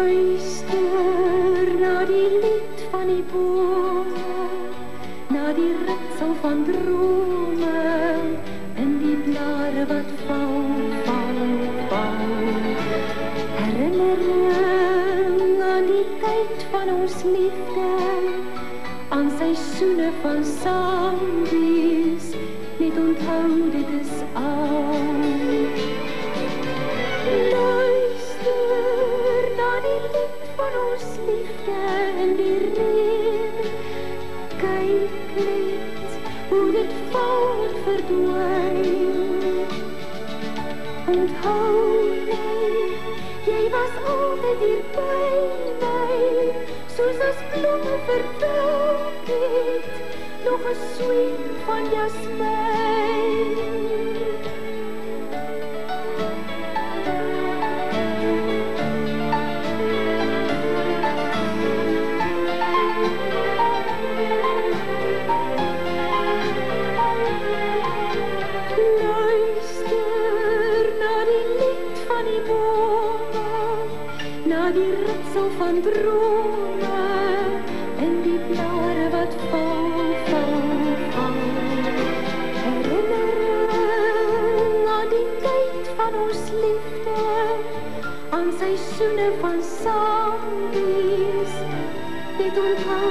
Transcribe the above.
Luister na die lied van die bome, na die ritsel van drome, in die blare wat val, val, val. Herinnering aan die tyd van ons liefde, aan seisoene van saam wees, net onthou dit is al. Luister na die lied van ons liefde in die reën, kyk net hoe dit val verdwyn. Onthou net, jy was altyd hier by my, soos as blomme verdwelk het, nog 'n sweet van jasmijn. Luister na die lied van die bome, na die ritsel van drome, en die blare wat val, val, val. Herinnering aan die tyd van ons liefde, aan seisoene van saam wees, net onthou